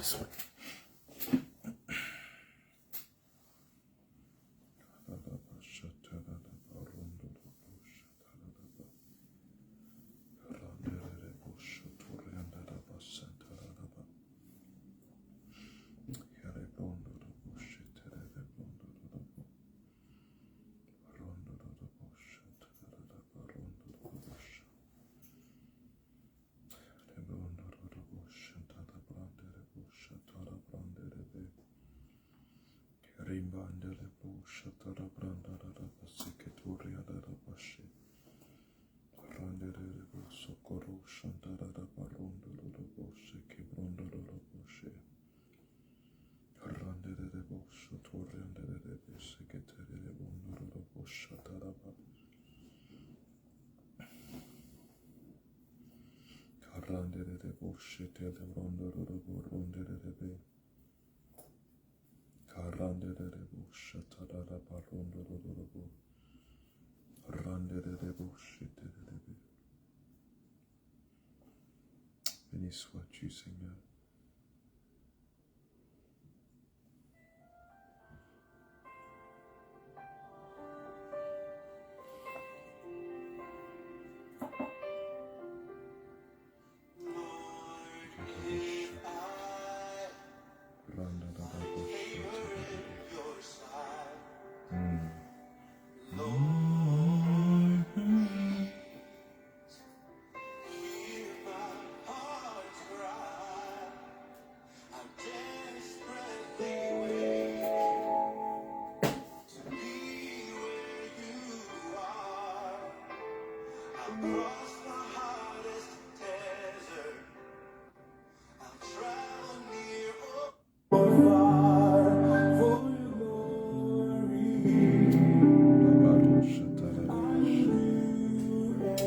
soit. Rimbandele shatara brandara basiketoria dara bashi randere sokoro shantara barondo boshe kibrondoro boshe randere boshe torrendere basiketere bondoro boshatara ba randere boshe tele brondoro borondere be Karandere shatara barondoro randere shittere. Béni sois-tu, Seigneur.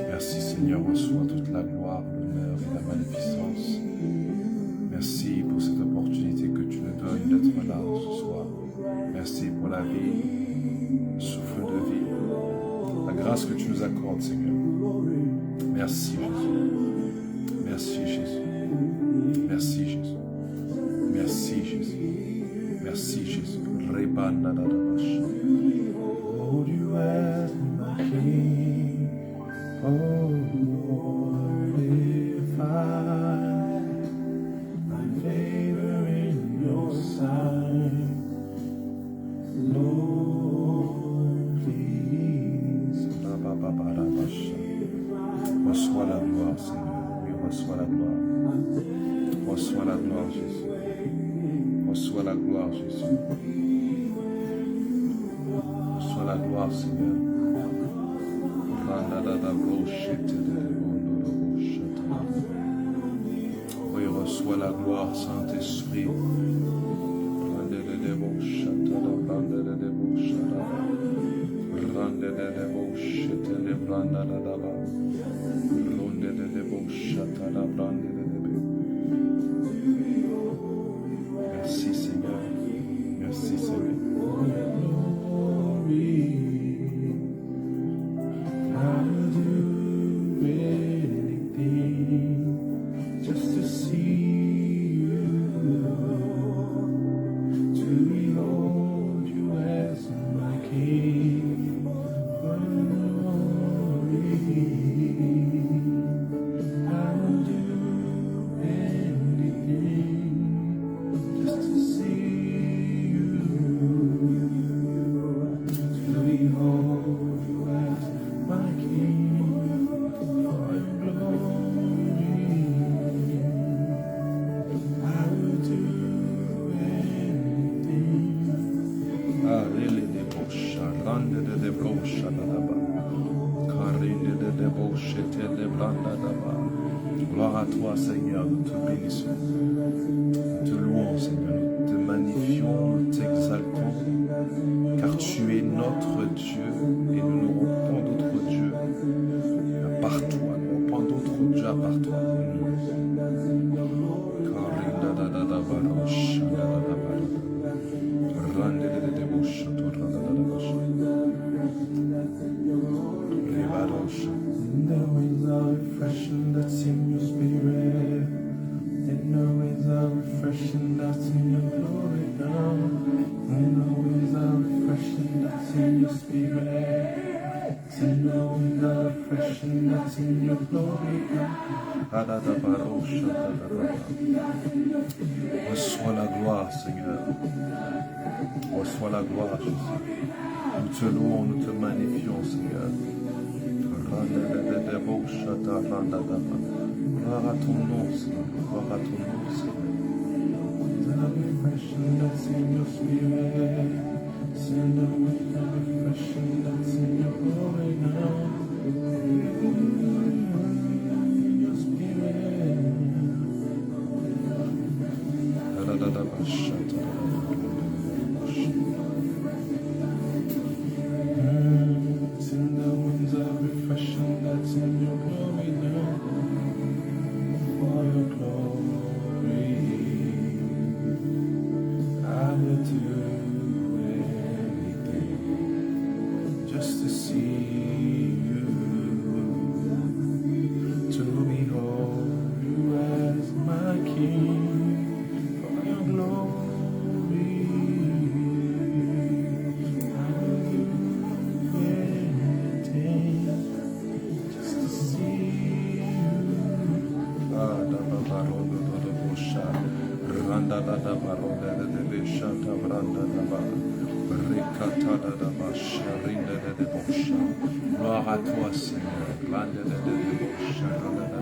Merci Seigneur, reçois toute la gloire, l'honneur et la magnificence. Merci pour cette opportunité que tu nous donnes d'être là ce soir. Merci pour la vie, le souffle de vie, la grâce que tu nous accordes, Seigneur. Merci Jésus. Merci Jésus. Merci Jésus. Merci Jésus. Merci Jésus. Oh, you as my King. Oh, Lord, if I find favor in your sight, Lord, please. Reçois la gloire, Seigneur. Oui, reçois la gloire. Reçois la gloire, Jésus. Reçois la gloire, Jésus. Reçois la gloire, Seigneur. Oui, reçois la gloire, Saint-Esprit. Merci Seigneur. Merci Seigneur. Gloire à toi, Seigneur, nous te bénissons, nous te louons, Seigneur, nous te magnifions, nous t'exaltons, car tu es notre Dieu et nous n'aurons point d'autre Dieu à part toi, nous n'aurons point d'autre Dieu à part toi. The winds are refreshing that's in your spirit. And the winds are refreshing your spirit. Send the wind of freshness in your glory. Reçois la gloire, Seigneur. Reçois la gloire, Jésus. Nous te louons, nous te magnifions, Seigneur. Gloire à ton nom, Seigneur. Gloire à ton nom, Seigneur. Send the freshness in your spirit. Send the wind of freshness in your glory now. Your spirit. Send the winds of refreshing that's in your glory now. For your glory, I will do anything just to see you, to behold you as my King. For your glory, I will do anything just to see you. Randa da da baronda de beshata branda da ba rekata da basha rinda de bosha. Gloire à toi, Seigneur. Randa de bosha randa da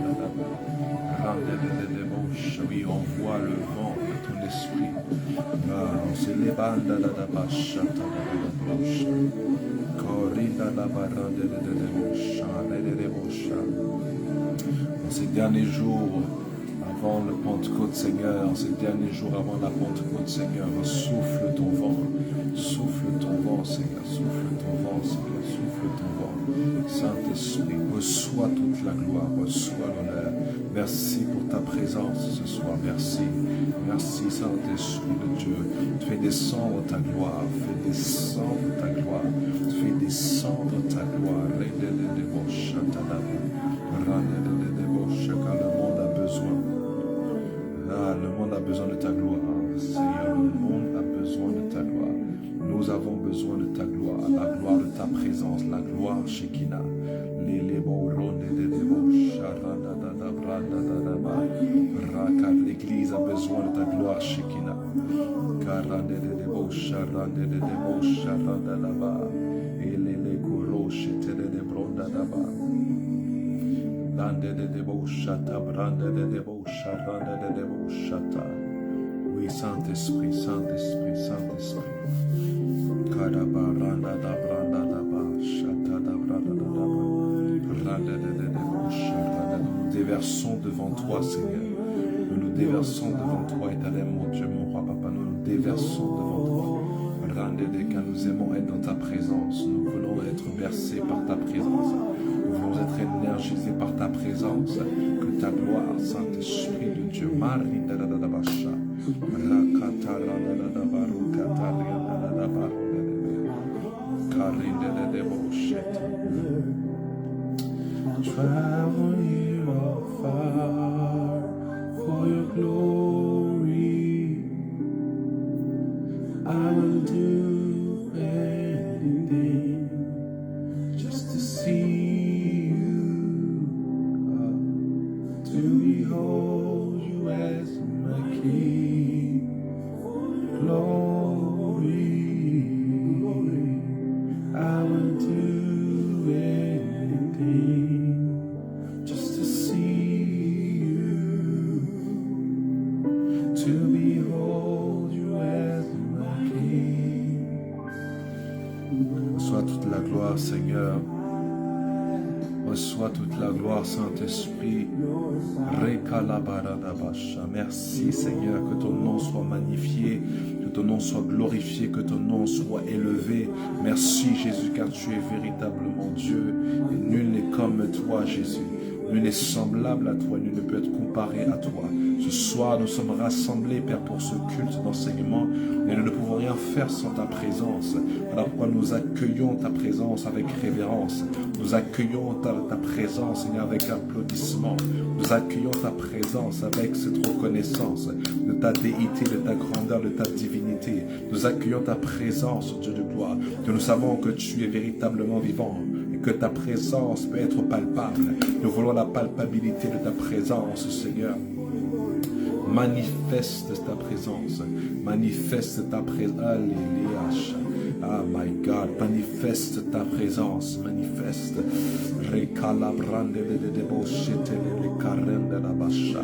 randa de bosha. Oui, envoie le vent de ton esprit. C'est les bandes da basha da bosha. Corinda da baranda de bosha de bosha. En ces derniers jours, avant le Pentecôte, Seigneur, en ces derniers jours avant la Pentecôte, Seigneur, souffle ton vent, Seigneur, souffle ton vent, Seigneur, souffle ton vent. Saint-Esprit, reçois toute la gloire, reçois l'honneur. Merci pour ta présence ce soir, merci. Merci, Saint-Esprit de Dieu. Fais descendre ta gloire, fais descendre ta gloire, fais descendre ta gloire. Car le monde a besoin. Le monde a besoin de ta gloire, Seigneur. Le monde a besoin de ta gloire. Nous avons besoin de ta gloire, la gloire de ta présence, la gloire Shekinah. L'Église a besoin de ta gloire Shekinah. Oui, Saint-Esprit, Saint-Esprit, Saint-Esprit. Nous déversons devant toi, Seigneur. Nous nous déversons devant toi, éternel, mon Dieu, mon roi, papa. Nous nous déversons devant toi. Car nous aimons être dans ta présence. Nous voulons être bercés par ta présence. Nous voulons être énergisés par ta présence. Que ta gloire, Saint-Esprit de Dieu, travel near or far for your glory. I will do anything just to see you, to behold you as my King. Glory, I will do anything just to see you, to behold you as my King. Reçois toute la gloire, Seigneur. Reçois toute la gloire, Saint-Esprit. Merci, Seigneur, que ton nom soit magnifié, que ton nom soit glorifié, que ton nom soit élevé. Merci, Jésus, car tu es véritablement Dieu, et nul n'est comme toi, Jésus. Nul n'est semblable à toi, nul ne peut être comparé à toi. Ce soir, nous sommes rassemblés, Père, pour ce culte d'enseignement, et nous ne pouvons rien faire sans ta présence. Voilà pourquoi nous accueillons ta présence avec révérence. Nous accueillons ta présence, Seigneur, avec applaudissement. Nous accueillons ta présence avec cette reconnaissance de ta déité, de ta grandeur, de ta divinité. Nous accueillons ta présence, Dieu de gloire, que nous savons que tu es véritablement vivant et que ta présence peut être palpable. Nous voulons la palpabilité de ta présence, Seigneur. Manifeste ta présence, manifeste ta présence. Alléluia. Ah my God, manifeste ta présence, manifeste. Recalabrande de debochete le carende la basha.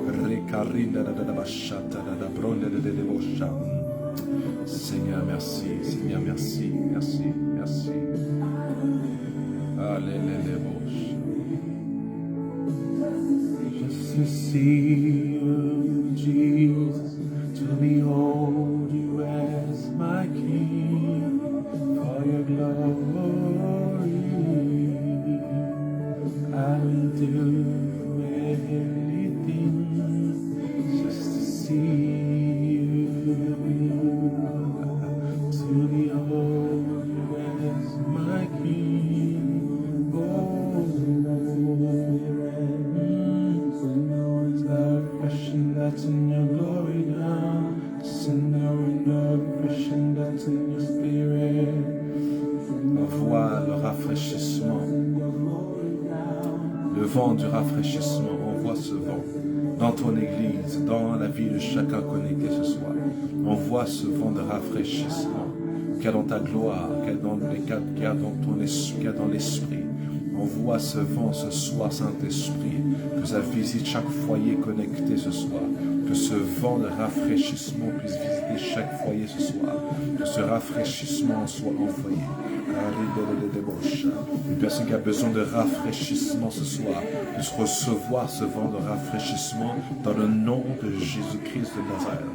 Recarinda de bachata da bronde de debocha. Seigneur, merci, Seigneur, merci, merci, merci. Alléluia. To see you, Jesus, to behold you as my King, for your glory, I will do anything just to see you, to behold you as my King, oh. That's in your glory now, send the wind of refreshing that's in your spirit. Envoie le rafraîchissement, le vent du rafraîchissement, envoie ce vent dans ton église, dans la vie de chacun connecté ce soir. Envoie ce vent de rafraîchissement, qu'il y a dans ta gloire, qu'il y a dans ton esprit, qu'il y a dans l'esprit. Envoie ce vent ce soir, Saint-Esprit, que ça visite chaque foyer connecté ce soir, que ce vent de rafraîchissement puisse visiter chaque foyer ce soir, que ce rafraîchissement soit envoyé. Une personne qui a besoin de rafraîchissement ce soir, puisse recevoir ce vent de rafraîchissement dans le nom de Jésus-Christ de Nazareth.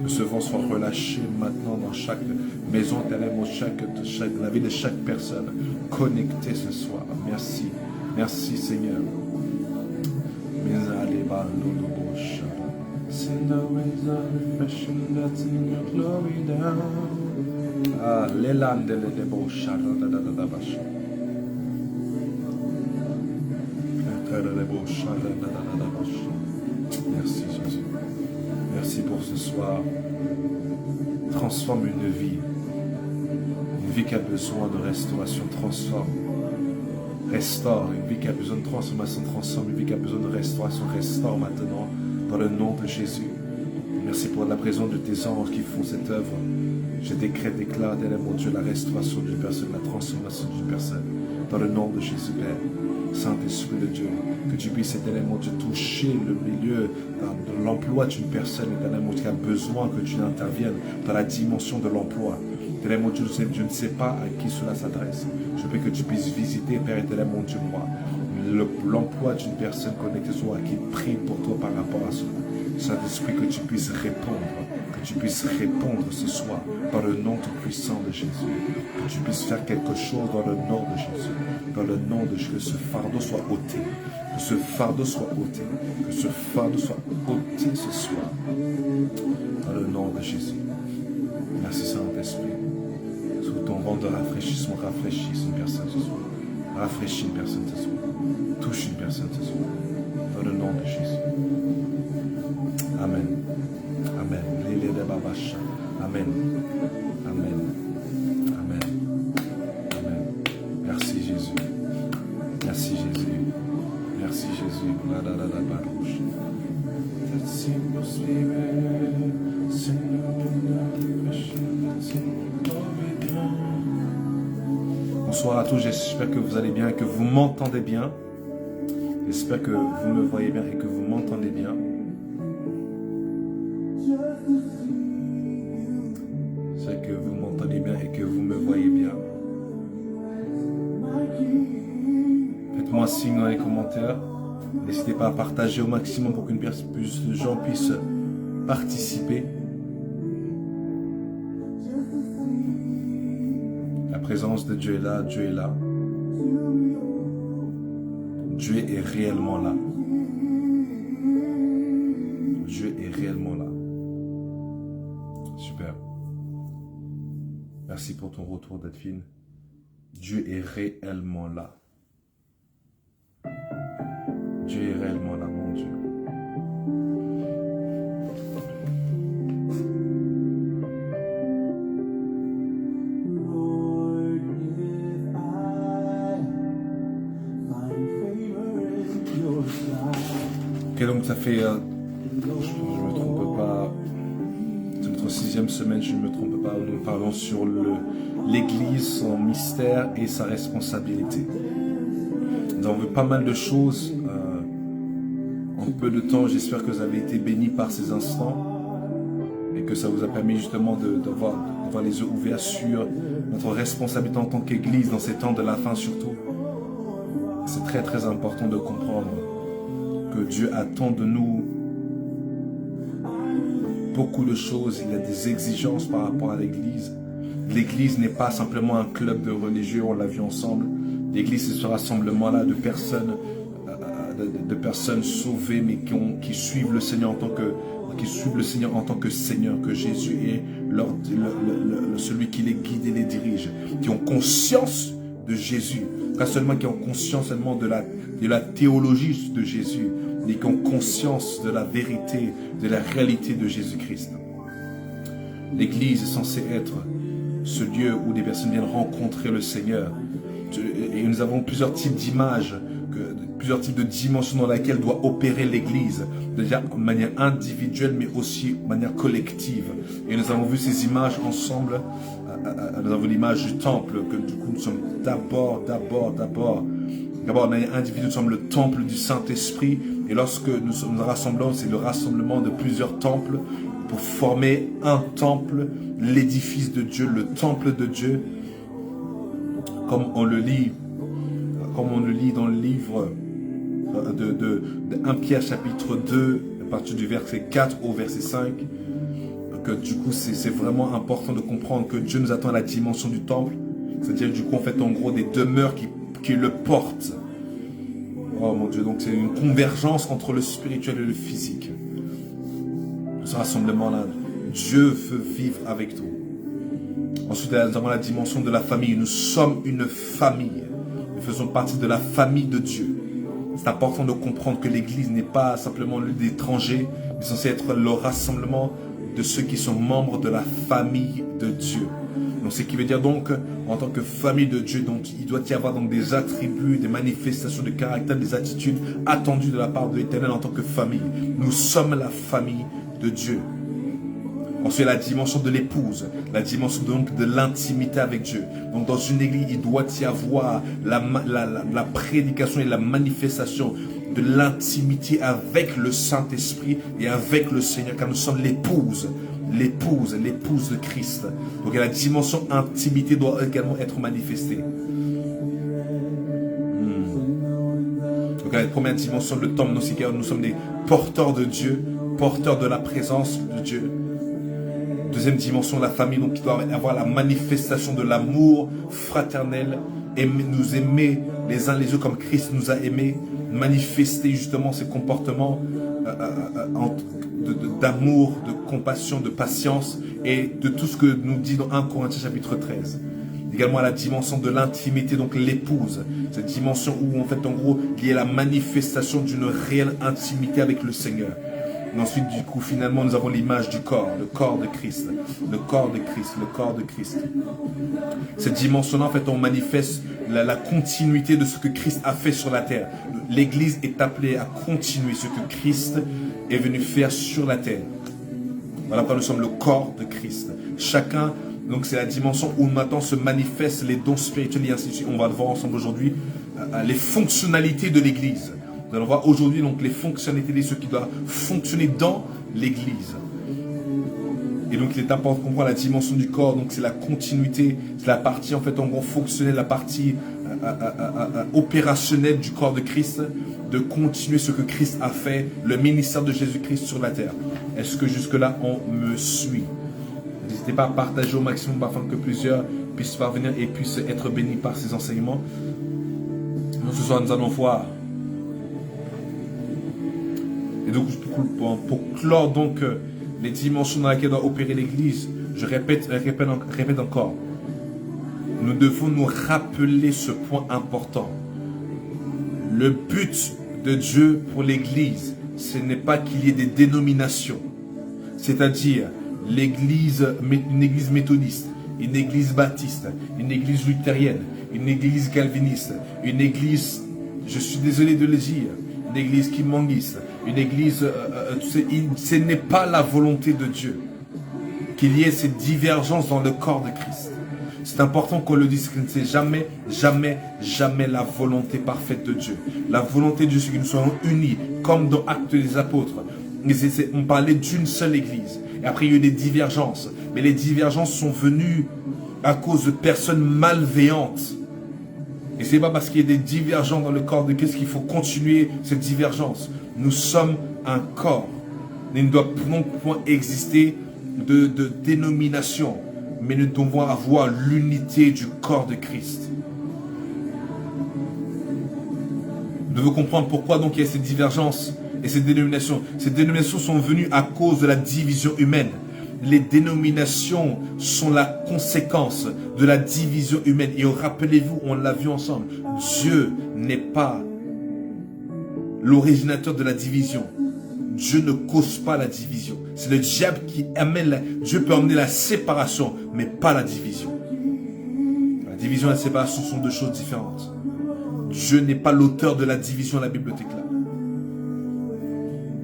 Que ce vent soit relâché maintenant dans chaque maison, la vie de chaque personne connectée ce soir. Merci, merci Seigneur. Send the winds of refreshing that's in your glory down. Ah, l'élandele de bosha, da basha. Merci Jésus. Merci pour ce soir. Transforme une vie qui a besoin de restauration, transforme. Restaure, une vie qui a besoin de transformation, transforme, une vie qui a besoin de restauration, restaure maintenant, dans le nom de Jésus. Merci pour la présence de tes anges qui font cette œuvre. Je décrète, déclare, mon Dieu, la restauration d'une personne, la transformation d'une personne, dans le nom de Jésus, Père. Saint-Esprit de Dieu, que tu puisses, éternellement, Dieu, toucher le milieu de l'emploi d'une personne, éternellement, qui a besoin que tu interviennes dans la dimension de l'emploi. Éternellement, Dieu, je ne sais pas à qui cela s'adresse. Je prie que tu puisses visiter, Père éternellement, mon Dieu, moi, l'emploi d'une personne connectée soit qui prie pour toi par rapport à cela. Saint-Esprit, que tu puisses répondre ce soir dans le nom tout puissant de Jésus. Que tu puisses faire quelque chose dans le nom de Jésus. Dans le nom de Jésus, que ce fardeau soit ôté. Que ce fardeau soit ôté. Que ce fardeau soit ôté ce soir. Dans le nom de Jésus. Merci Saint-Esprit. Sous ton vent de rafraîchissement, rafraîchisse une personne ce soir. Rafraîchis une personne ce soir. Touche une personne ce soir. Dans le nom de Jésus. Amen. Amen. Amen. Amen. Amen. Amen. Merci Jésus. Merci Jésus. Merci Jésus. Bonsoir à tous, j'espère que vous allez bien et que vous m'entendez bien. J'espère que vous me voyez bien et que vous m'entendez bien. J'espère que vous m'entendez bien et que vous me voyez bien. Faites-moi signe dans les commentaires. N'hésitez pas à partager au maximum pour qu'une plus de gens puissent participer. La présence de Dieu est là, Dieu est là. Dieu est réellement là. Dieu est réellement là. Super. Merci pour ton retour, Delphine. Dieu est réellement là. Dieu est réellement là, mon Dieu. Ok, donc ça fait, je ne me trompe pas, c'est notre 6e semaine, je ne me trompe pas, nous parlons sur l'Église, son mystère et sa responsabilité. Nous avons vu pas mal de choses en peu de temps. J'espère que vous avez été bénis par ces instants et que ça vous a permis justement d'avoir les yeux ouverts sur notre responsabilité en tant qu'Église dans ces temps de la fin surtout. C'est très très important de comprendre que Dieu attend de nous beaucoup de choses. Il y a des exigences par rapport à l'Église. L'Église n'est pas simplement un club de religieux, on l'a vu ensemble. L'Église, c'est ce rassemblement-là de personnes sauvées, mais qui suivent le Seigneur en tant que Seigneur, que Jésus est celui qui les guide et les dirige, qui ont conscience de Jésus, pas seulement qui ont conscience seulement de la théologie de Jésus, mais qui ont conscience de la vérité, de la réalité de Jésus-Christ. L'Église est censée être ce lieu où des personnes viennent rencontrer le Seigneur. Et nous avons plusieurs types d'images, plusieurs types de dimensions dans lesquelles doit opérer l'Église, de manière individuelle mais aussi de manière collective. Et nous avons vu ces images ensemble. Nous avons l'image du temple, que du coup nous sommes d'abord, de manière individuelle, nous sommes le temple du Saint-Esprit. Et lorsque nous nous rassemblons, c'est le rassemblement de plusieurs temples pour former un temple, l'édifice de Dieu, le temple de Dieu. Comme on le lit dans le livre de 1 Pierre chapitre 2, à partir du verset 4 au verset 5, que du coup c'est vraiment important de comprendre que Dieu nous attend à la dimension du temple, c'est-à-dire du coup en fait en gros des demeures qui le portent. Oh mon Dieu, donc c'est une convergence entre le spirituel et le physique. Ce rassemblement-là, Dieu veut vivre avec nous. Ensuite, nous avons la dimension de la famille. Nous sommes une famille. Nous faisons partie de la famille de Dieu. C'est important de comprendre que l'Église n'est pas simplement le lieu d'étrangers, mais censé être le rassemblement de ceux qui sont membres de la famille de Dieu. Donc, ce qui veut dire donc, en tant que famille de Dieu, donc, il doit y avoir donc des attributs, des manifestations de caractère, des attitudes attendues de la part de l'Éternel en tant que famille. Nous sommes la famille de Dieu. Ensuite, la dimension de l'épouse, la dimension donc de l'intimité avec Dieu. Donc dans une église, il doit y avoir la prédication et la manifestation de l'intimité avec le Saint-Esprit et avec le Seigneur, car nous sommes l'épouse de Christ. Donc la dimension intimité doit également être manifestée. Donc la première dimension, le temple, nous sommes des porteurs de Dieu, porteurs de la présence de Dieu. Deuxième dimension, la famille, donc qui doit avoir la manifestation de l'amour fraternel, nous aimer les uns les autres comme Christ nous a aimés, manifester justement ces comportements d'amour, de compassion, de patience et de tout ce que nous dit dans 1 Corinthiens chapitre 13. Également la dimension de l'intimité, donc l'épouse, cette dimension où en fait en gros il y a la manifestation d'une réelle intimité avec le Seigneur. Et ensuite, du coup, finalement, nous avons l'image du corps, le corps de Christ, le corps de Christ, le corps de Christ. Cette dimension-là, en fait, on manifeste la continuité de ce que Christ a fait sur la terre. L'Église est appelée à continuer ce que Christ est venu faire sur la terre. Voilà pourquoi nous sommes le corps de Christ. Chacun, donc c'est la dimension où maintenant se manifestent les dons spirituels et ainsi de suite. On va le voir ensemble aujourd'hui, les fonctionnalités de l'Église. Nous allons voir aujourd'hui donc les fonctionnalités de ceux qui doivent fonctionner dans l'Église. Et donc il est important de comprendre la dimension du corps. Donc c'est la continuité, c'est la partie en fait en gros fonctionnelle, la partie opérationnelle du corps de Christ, de continuer ce que Christ a fait, le ministère de Jésus-Christ sur la terre. Est-ce que jusque-là on me suit? N'hésitez pas à partager au maximum afin que plusieurs puissent parvenir et puissent être bénis par ces enseignements. Donc ce soir nous allons voir Et donc, pour clore donc les dimensions dans lesquelles doit opérer l'Église, je répète encore, nous devons nous rappeler ce point important. Le but de Dieu pour l'Église, ce n'est pas qu'il y ait des dénominations, c'est-à-dire une église méthodiste, une église baptiste, une église luthérienne, une église calviniste, une église, je suis désolé de le dire, une église kimangiste, une église, ce n'est pas la volonté de Dieu qu'il y ait ces divergences dans le corps de Christ. C'est important qu'on le dise, c'est jamais, jamais, jamais la volonté parfaite de Dieu. La volonté de Dieu, c'est que nous soyons unis, comme dans Actes des Apôtres. On parlait d'une seule église. Et après, il y a eu des divergences. Mais les divergences sont venues à cause de personnes malveillantes. Et ce n'est pas parce qu'il y a des divergences dans le corps de Christ qu'il faut continuer cette divergence. Nous sommes un corps. Il ne doit point exister de dénomination. Mais nous devons avoir l'unité du corps de Christ. Nous devons comprendre pourquoi donc il y a ces divergences et ces dénominations. Ces dénominations sont venues à cause de la division humaine. Les dénominations sont la conséquence de la division humaine. Et rappelez-vous, on l'a vu ensemble, Dieu n'est pas l'originateur de la division. Dieu ne cause pas la division. C'est le diable qui amène Dieu peut amener la séparation, mais pas la division. La division et la séparation sont deux choses différentes. Dieu n'est pas l'auteur de la division, la Bible déclare.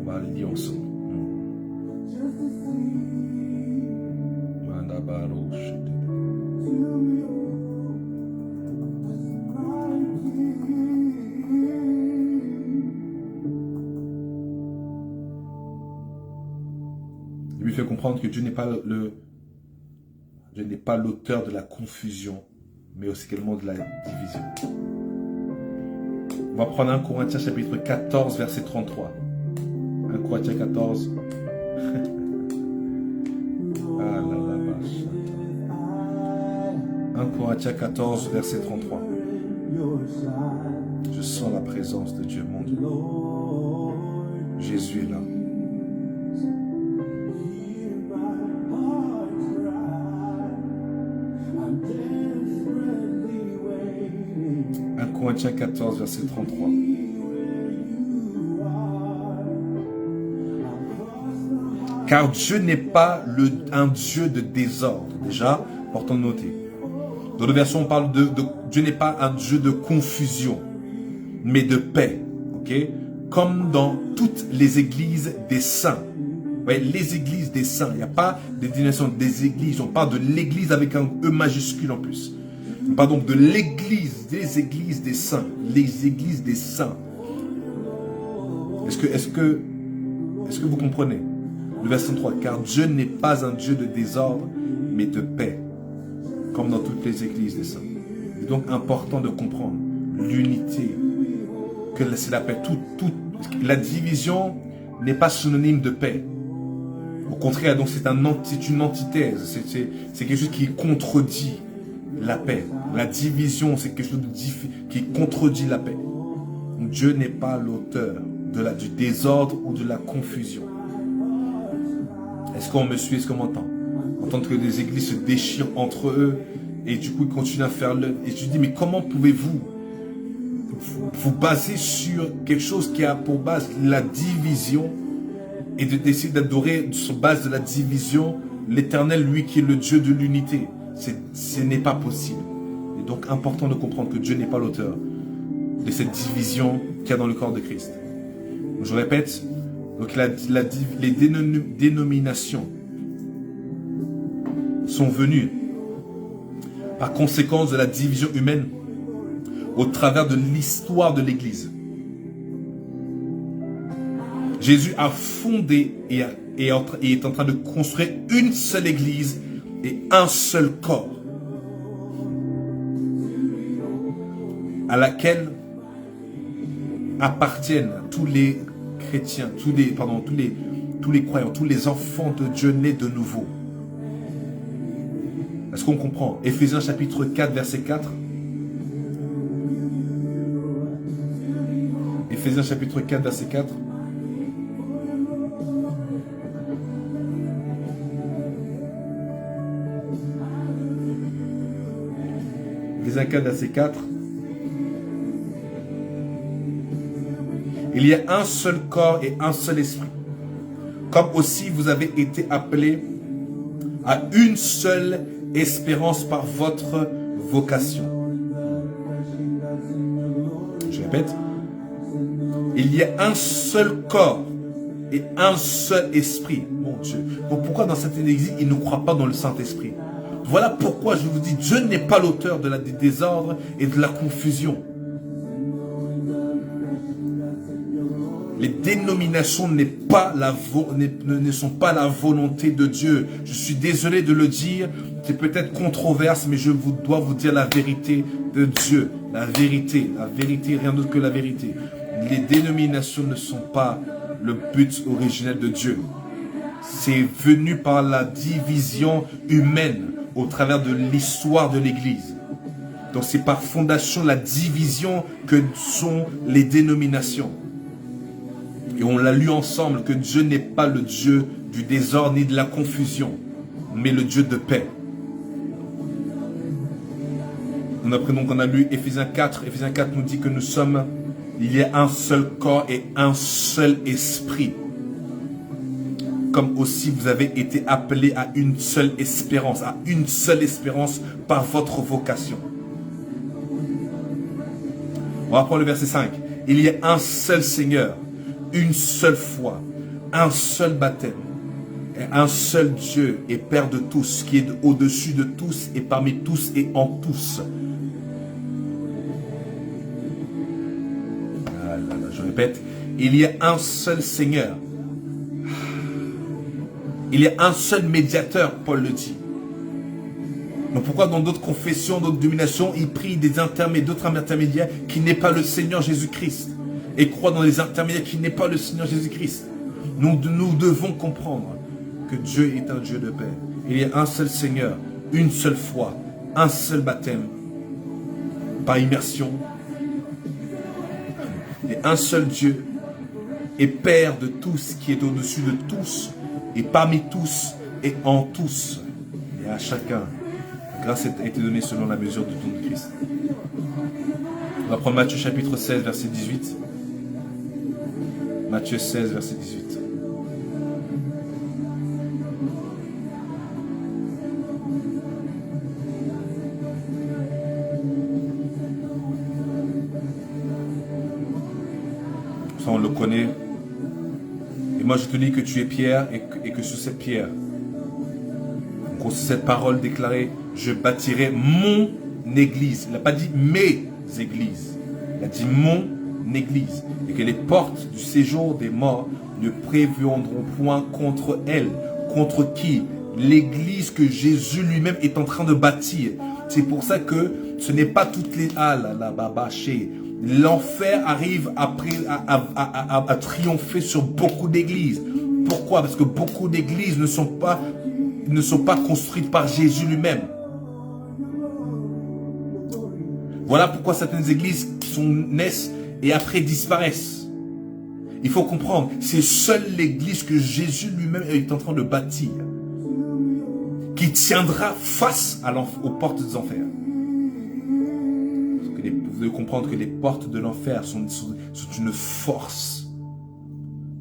On va le lire ensemble. Il lui fait comprendre que Dieu n'est pas l'auteur de la confusion, mais aussi également de la division. On va prendre 1 Corinthiens chapitre 14, verset 33. 1 Corinthiens 14. Ah là là, vache. 1 Corinthiens 14, verset 33. Je sens la présence de Dieu, mon Dieu. Jésus est là. 1 Corinthiens 14, verset 33. Car Dieu n'est pas un Dieu de désordre. Déjà, important de noter. Dans la version, on parle de Dieu n'est pas un Dieu de confusion, mais de paix. Ok? Comme dans toutes les églises des saints. Ouais, les églises des saints. Il n'y a pas de dénomination des églises. On parle de l'église avec un E majuscule en plus. On parle donc de l'église, des églises des saints. Les églises des saints. Est-ce que vous comprenez? Le verset 3. Car Dieu n'est pas un Dieu de désordre, mais de paix. Comme dans toutes les églises des saints. Il est donc important de comprendre l'unité. Que c'est la paix. La division n'est pas synonyme de paix. Au contraire, donc c'est une antithèse. C'est quelque chose qui contredit la paix. La division, c'est quelque chose qui contredit la paix. Donc, Dieu n'est pas l'auteur du désordre ou de la confusion. Est-ce qu'on me suit? Est-ce qu'on m'entend? Entendre que des églises se déchirent entre eux et du coup ils continuent à faire le... Et je dis, mais comment pouvez-vous vous baser sur quelque chose qui a pour base la division et de décider d'adorer sur base de la division l'Éternel, lui qui est le Dieu de l'unité? Ce n'est pas possible. Il est donc important de comprendre que Dieu n'est pas l'auteur de cette division qu'il y a dans le corps de Christ. Donc, je répète, donc les dénominations sont venues par conséquence de la division humaine au travers de l'histoire de l'Église. Jésus a fondé et est en train de construire une seule Église et un seul corps à laquelle appartiennent tous les chrétiens, tous les croyants, tous les enfants de Dieu nés de nouveau. Est-ce qu'on comprend? Éphésiens chapitre 4, verset 4. Éphésiens chapitre 4, verset 4. Éphésiens 4, verset 4. Il y a un seul corps et un seul esprit. Comme aussi vous avez été appelés à une seule espérance par votre vocation. Je répète. Il y a un seul corps et un seul esprit. Mon Dieu. Donc pourquoi dans cette église, ils ne croient pas dans le Saint-Esprit? Voilà pourquoi je vous dis, Dieu n'est pas l'auteur de du désordre et de la confusion. Les dénominations ne sont pas la volonté de Dieu. Je suis désolé de le dire, c'est peut-être controverse, mais je dois vous dire la vérité de Dieu. La vérité, rien d'autre que la vérité. Les dénominations ne sont pas le but originel de Dieu. C'est venu par la division humaine au travers de l'histoire de l'Église. Donc c'est par fondation la division que sont les dénominations. Et on l'a lu ensemble que Dieu n'est pas le Dieu du désordre ni de la confusion, mais le Dieu de paix. On a lu Éphésiens 4. Éphésiens 4 nous dit que nous sommes, il y a un seul corps et un seul esprit. Comme aussi vous avez été appelés à une seule espérance par votre vocation. On va prendre le verset 5. Il y a un seul Seigneur, une seule foi, un seul baptême, et un seul Dieu et Père de tous, qui est au-dessus de tous et parmi tous et en tous. Je répète, il y a un seul Seigneur. Il y a un seul médiateur, Paul le dit. Donc pourquoi dans d'autres confessions, d'autres dominations, ils prient d'autres intermédiaires qui n'est pas le Seigneur Jésus-Christ et croient dans les intermédiaires qui n'est pas le Seigneur Jésus-Christ? Nous devons comprendre que Dieu est un Dieu de paix. Il y a un seul Seigneur, une seule foi, un seul baptême par immersion. Et un seul Dieu et Père de tous, qui est au-dessus de tous et parmi tous et en tous. Et à chacun, la grâce a été donnée selon la mesure du don de Christ. On va prendre Matthieu chapitre 16, verset 18. Matthieu 16, verset 18. Ça, on le connaît. Et moi, je te dis que tu es Pierre et que sur cette pierre, sur cette parole déclarée, je bâtirai mon église. Il n'a pas dit mes églises. Il a dit mon église. Et que les portes du séjour des morts ne préviendront point contre elle. Contre qui? L'église que Jésus lui-même est en train de bâtir. C'est pour ça que ce n'est pas toutes les halles, la babaché. L'enfer arrive après à triompher sur beaucoup d'églises. Pourquoi? Parce que beaucoup d'églises ne sont pas construites par Jésus lui-même. Voilà pourquoi certaines églises naissent et après disparaissent. Il faut comprendre, c'est seule l'église que Jésus lui-même est en train de bâtir qui tiendra face aux portes des enfers. Vous devez comprendre que les portes de l'enfer sont une force.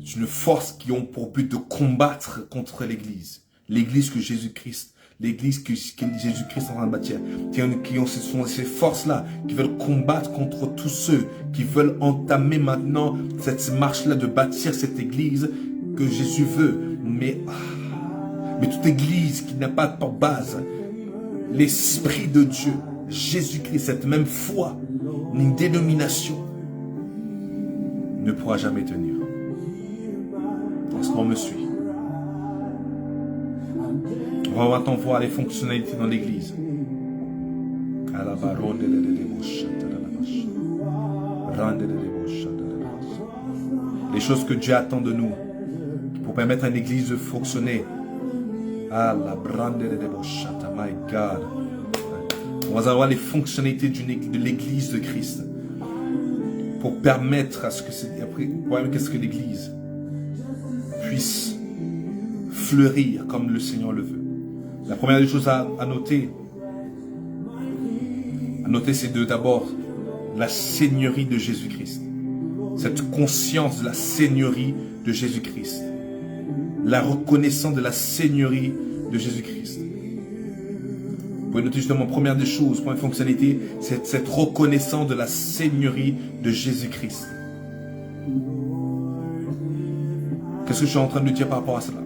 C'est une force qui ont pour but de combattre contre l'église. L'église que Jésus-Christ, l'église que Jésus-Christ est en train de bâtir. Ce sont ces forces-là qui veulent combattre contre tous ceux qui veulent entamer maintenant cette marche-là de bâtir cette église que Jésus veut. Mais toute église qui n'a pas pour base l'Esprit de Dieu, Jésus-Christ, cette même foi, une dénomination, ne pourra jamais tenir. Est-ce qu'on me suit? On va maintenant voir les fonctionnalités dans l'église. Les choses que Dieu attend de nous pour permettre à une église de fonctionner. My God. On va avoir les fonctionnalités de l'église de Christ pour permettre à ce que l'église puisse fleurir comme le Seigneur le veut. La première des choses à noter, Notez ces deux. D'abord, la seigneurie de Jésus-Christ. Cette conscience de la seigneurie de Jésus-Christ. La reconnaissance de la seigneurie de Jésus-Christ. Vous pouvez noter justement, première des choses, première fonctionnalité, c'est cette reconnaissance de la seigneurie de Jésus-Christ. Qu'est-ce que je suis en train de dire par rapport à cela?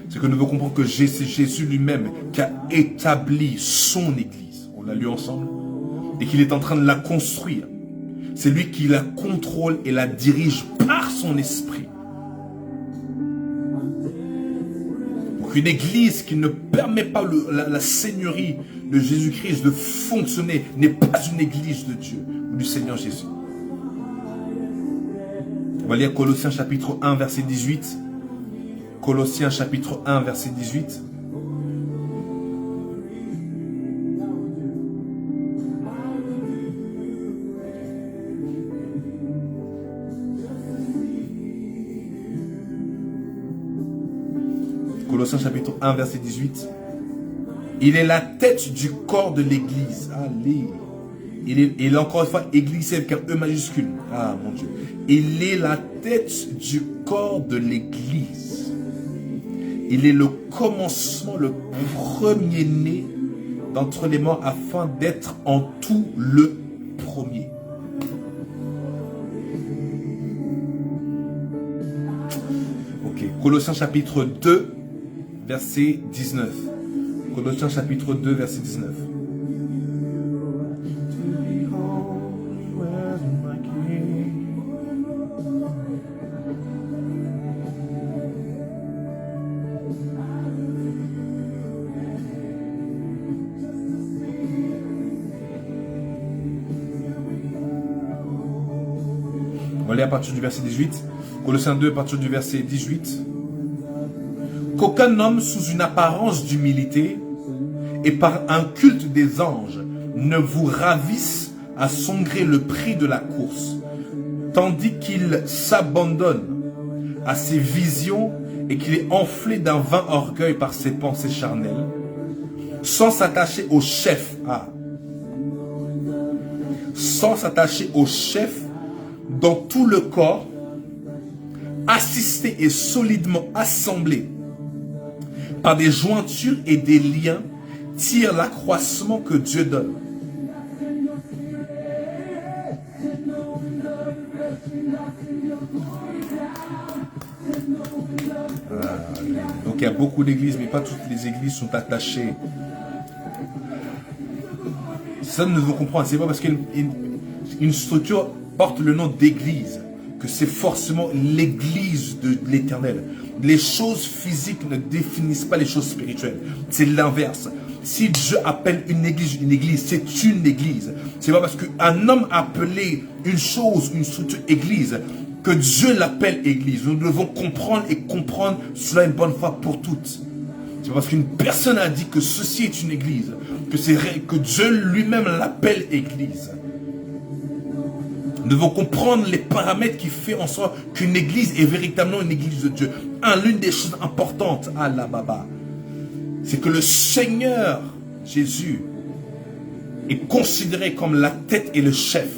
C'est que nous devons comprendre que c'est Jésus lui-même qui a établi son Église. On l'a lu ensemble. Et qu'il est en train de la construire. C'est lui qui la contrôle et la dirige par son esprit. Donc une Église qui ne permet pas la seigneurie de Jésus-Christ de fonctionner n'est pas une Église de Dieu ou du Seigneur Jésus. On va lire Colossiens chapitre 1 verset 18. Colossiens chapitre 1 verset 18. Colossiens chapitre 1 verset 18. Il est la tête du corps de l'Église. Allez. Il est encore une fois Église avec un E majuscule. Ah mon Dieu. Il est la tête du corps de l'Église. Il est le commencement, le premier-né d'entre les morts afin d'être en tout le premier. Ok. Colossiens chapitre 2 verset 19. Colossiens chapitre 2 verset 19. On va lire à partir du verset 18. Colossiens 2 à partir du verset 18. Qu'aucun homme sous une apparence d'humilité et par un culte des anges ne vous ravisse à son gré le prix de la course, tandis qu'il s'abandonne à ses visions et qu'il est enflé d'un vain orgueil par ses pensées charnelles, sans s'attacher au chef, sans s'attacher au chef dans tout le corps, assisté et solidement assemblé par des jointures et des liens, tire l'accroissement que Dieu donne. Donc il y a beaucoup d'églises, mais pas toutes les églises sont attachées. Ça, nous devons comprendre. C'est pas parce qu'une structure porte le nom d'église que c'est forcément l'église de l'Éternel. Les choses physiques ne définissent pas les choses spirituelles. C'est l'inverse. Si Dieu appelle une église, c'est une église. C'est pas parce qu'un homme a appelé une chose, une structure église, que Dieu l'appelle église. Nous devons comprendre et comprendre cela une bonne fois pour toutes. C'est pas parce qu'une personne a dit que ceci est une église, que Dieu lui-même l'appelle église. Nous devons comprendre les paramètres qui font en sorte qu'une église est véritablement une église de Dieu. L'une des choses importantes, c'est que le Seigneur Jésus est considéré comme la tête et le chef.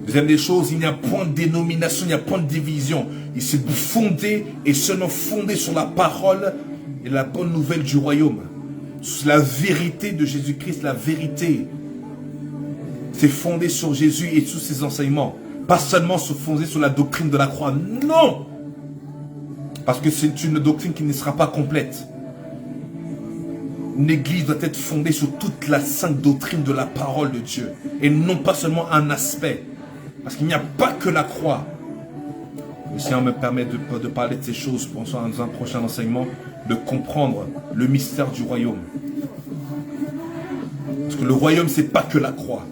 Deuxième des choses, il n'y a point de dénomination, il n'y a point de division. Il s'est fondé et seulement fondé sur la parole et la bonne nouvelle du royaume. Sur la vérité de Jésus-Christ, la vérité. C'est fondé sur Jésus et sur ses enseignements. Pas seulement se fonder sur la doctrine de la croix. Non! Parce que c'est une doctrine qui ne sera pas complète. Une église doit être fondée sur toute la sainte doctrine de la parole de Dieu. Et non pas seulement un aspect. Parce qu'il n'y a pas que la croix. Le Seigneur me permet de parler de ces choses pour dans un prochain enseignement, de comprendre le mystère du royaume. Parce que le royaume, c'est pas que la croix.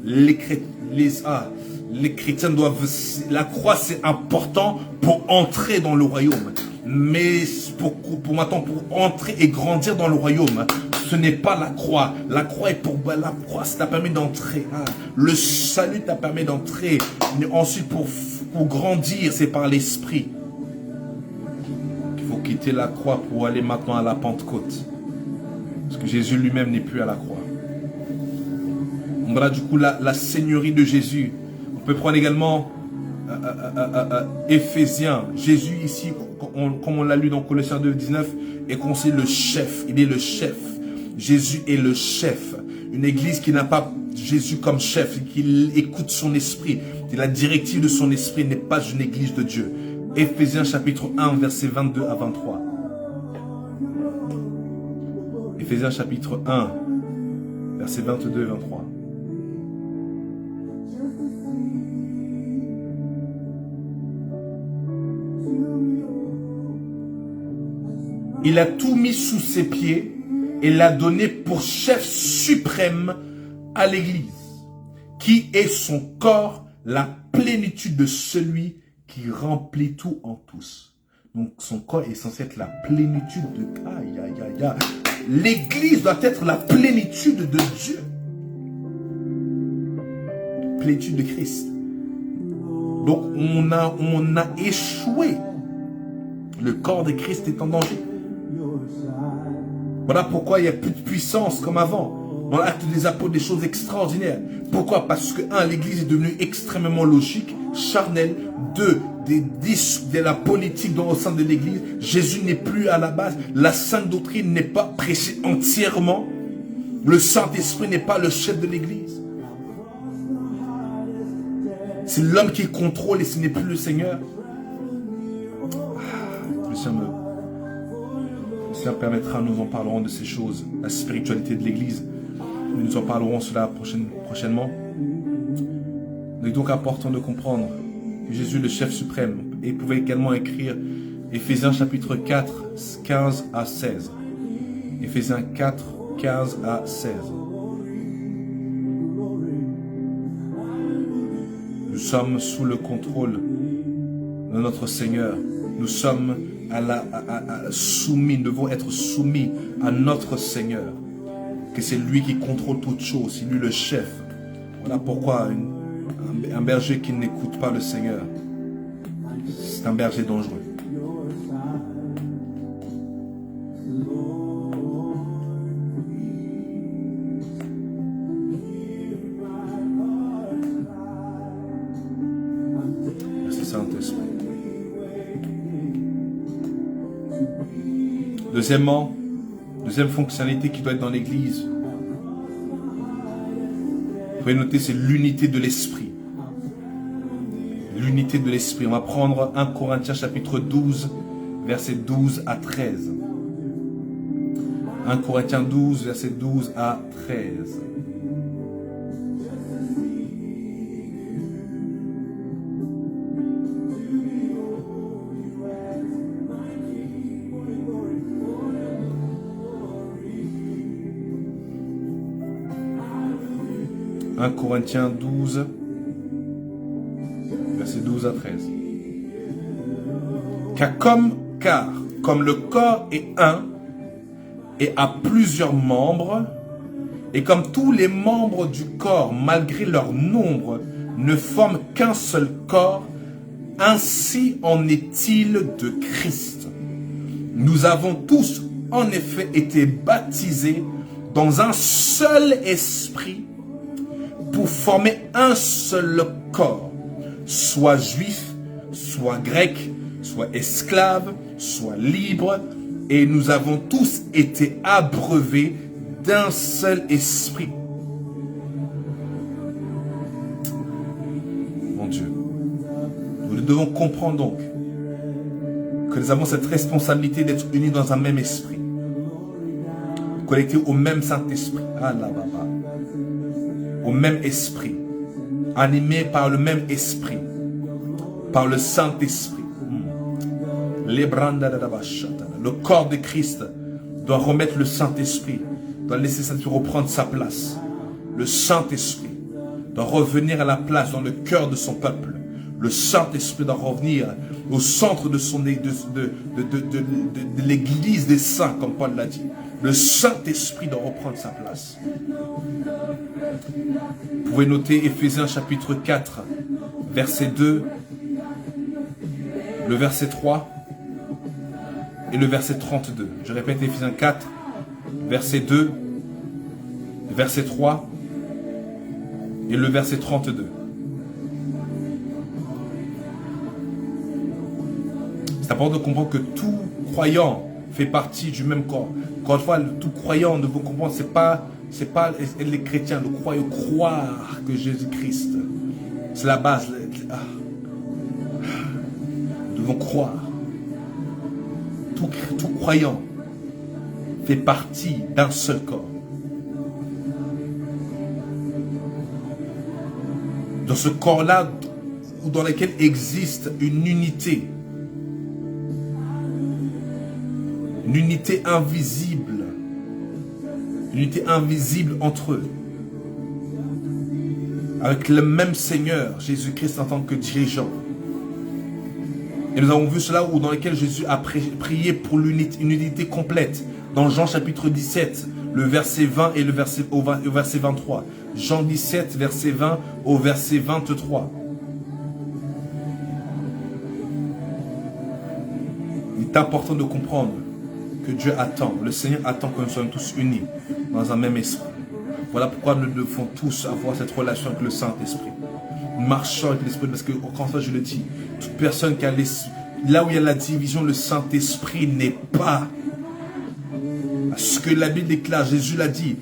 Les chrétiens doivent... La croix, c'est important pour entrer dans le royaume. Mais pour maintenant, pour entrer et grandir dans le royaume, ce n'est pas la croix. La croix est pour... La croix, ça t'a permis d'entrer. Le salut t'a permis d'entrer. Ensuite, pour grandir, c'est par l'esprit. Il faut quitter la croix pour aller maintenant à la Pentecôte. Parce que Jésus lui-même n'est plus à la croix. Voilà du coup la seigneurie de Jésus. On peut prendre également Éphésiens. Jésus ici, comme on l'a lu dans Colossiens 2, 19, est considéré le chef. Il est le chef. Jésus est le chef. Une église qui n'a pas Jésus comme chef, qui écoute son esprit, et la directive de son esprit n'est pas une église de Dieu. Éphésiens chapitre 1, versets 22 à 23. Éphésiens chapitre 1, versets 22 et 23. Il a tout mis sous ses pieds et l'a donné pour chef suprême à l'Église, qui est son corps, la plénitude de celui qui remplit tout en tous. Donc son corps est censé être la plénitude de... Aïe, aïe, aïe, aïe. L'Église doit être la plénitude de Dieu. Plénitude de Christ. Donc on a échoué. Le corps de Christ est en danger. Voilà pourquoi il n'y a plus de puissance comme avant. Dans l'acte des apôtres, des choses extraordinaires. Pourquoi? Parce que, un, l'Église est devenue extrêmement logique, charnelle. Deux, de la politique au sein de l'Église. Jésus n'est plus à la base. La sainte doctrine n'est pas prêchée entièrement. Le Saint-Esprit n'est pas le chef de l'Église. C'est l'homme qui contrôle et ce n'est plus le Seigneur. Le Seigneur permettra, nous en parlerons de ces choses, la spiritualité de l'Église. Nous en parlerons cela prochainement. Il est donc important de comprendre que Jésus est le chef suprême. Et vous pouvez également écrire Éphésiens chapitre 4, 15 à 16. Éphésiens 4, 15 à 16. Nous sommes sous le contrôle de notre Seigneur. Nous sommes soumis, nous devons être soumis à notre Seigneur. Que c'est lui qui contrôle toutes choses, c'est lui le chef. Voilà pourquoi un berger qui n'écoute pas le Seigneur, c'est un berger dangereux. C'est Saint-Esprit. Deuxièmement, deuxième fonctionnalité qui doit être dans l'Église, vous pouvez noter, c'est l'unité de l'Esprit. L'unité de l'Esprit. On va prendre 1 Corinthiens chapitre 12, versets 12 à 13. 1 Corinthiens 12, versets 12 à 13. « 1 Corinthiens 12, versets 12 à 13. Car comme le corps est un et a plusieurs membres, et comme tous les membres du corps, malgré leur nombre, ne forment qu'un seul corps, ainsi en est-il de Christ. Nous avons tous en effet été baptisés dans un seul esprit, pour former un seul corps, soit juif, soit grec, soit esclave, soit libre, et nous avons tous été abreuvés d'un seul esprit. Mon Dieu, nous devons comprendre donc que nous avons cette responsabilité d'être unis dans un même esprit, connectés au même Saint-Esprit. Ah là, baba. Au même esprit, animé par le même esprit, par le Saint-Esprit. Le corps de Christ doit remettre le Saint-Esprit, doit laisser Saint-Esprit reprendre sa place. Le Saint-Esprit doit revenir à la place dans le cœur de son peuple. Le Saint-Esprit doit revenir au centre de l'église des saints, comme Paul l'a dit. Le Saint-Esprit doit reprendre sa place. Vous pouvez noter Éphésiens chapitre 4, verset 2, le verset 3 et le verset 32. Je répète, Éphésiens 4, verset 2, verset 3 Et le verset 32. C'est important de comprendre que tout croyant fait partie du même corps. Encore une fois, tout croyant, de vous comprendre, c'est pas les chrétiens, le croire que Jésus-Christ, c'est la base. Nous devons croire. Tout croyant fait partie d'un seul corps. Dans ce corps-là, dans lequel existe une unité invisible, une unité invisible entre eux, avec le même Seigneur, Jésus-Christ en tant que dirigeant. Et nous avons vu cela dans lequel Jésus a prié pour une unité complète, dans Jean chapitre 17, le verset 20 et le verset 23. Jean 17, verset 20 au verset 23. Il est important de comprendre que Dieu attend, le Seigneur attend que nous soyons tous unis dans un même esprit. Voilà pourquoi nous devons tous avoir cette relation avec le Saint-Esprit. Nous marchons avec l'Esprit, parce que, encore une fois, je le dis, toute personne qui a là où il y a la division, le Saint-Esprit n'est pas. Ce que la Bible déclare, Jésus l'a dit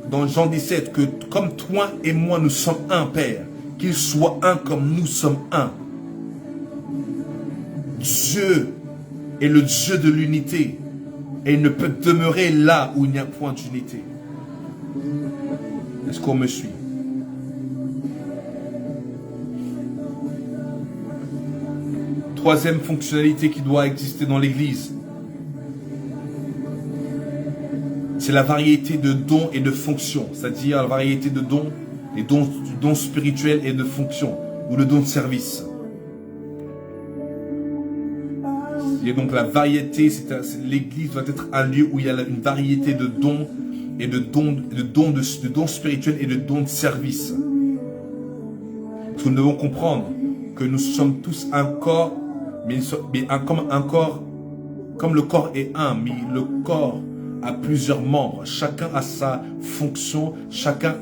dans Jean 17, que comme toi et moi nous sommes un, Père, qu'il soit un comme nous sommes un. Dieu est le Dieu de l'unité. Et il ne peut demeurer là où il n'y a point d'unité. Est-ce qu'on me suit? Troisième fonctionnalité qui doit exister dans l'Église, c'est la variété de dons et de fonctions. C'est-à-dire la variété de dons, les dons spirituels et de fonctions, ou le don de service. Et donc la variété, l'Église doit être un lieu où il y a une variété de dons et de dons spirituels et de dons de service. Parce que nous devons comprendre que nous sommes tous un corps, mais comme un corps, comme le corps est un, mais le corps a plusieurs membres. Chacun a sa fonction, chacun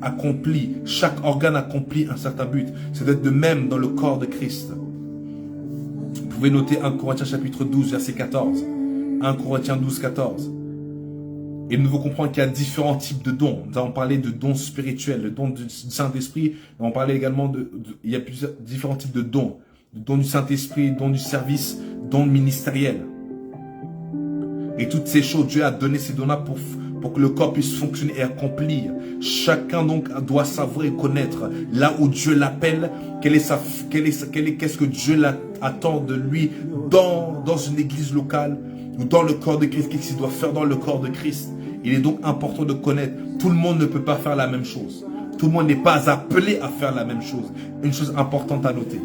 accomplit, chaque organe accomplit un certain but. C'est d'être de même dans le corps de Christ. Vous pouvez noter 1 Corinthiens chapitre 12, verset 14. 1 Corinthiens 12, 14. Et nous devons comprendre qu'il y a différents types de dons. Nous avons parlé de dons spirituels, le don du Saint-Esprit. Nous avons parlé également il y a différents types de dons. Le don du Saint-Esprit, don du service, don ministériel. Et toutes ces choses, Dieu a donné ces dons-là pour que le corps puisse fonctionner et accomplir. Chacun donc doit savoir et connaître là où Dieu l'appelle, qu'est-ce que Dieu attend de lui dans une église locale ou dans le corps de Christ, qu'est-ce qu'il doit faire dans le corps de Christ. Il est donc important de connaître. Tout le monde ne peut pas faire la même chose. Tout le monde n'est pas appelé à faire la même chose. Une chose importante à noter.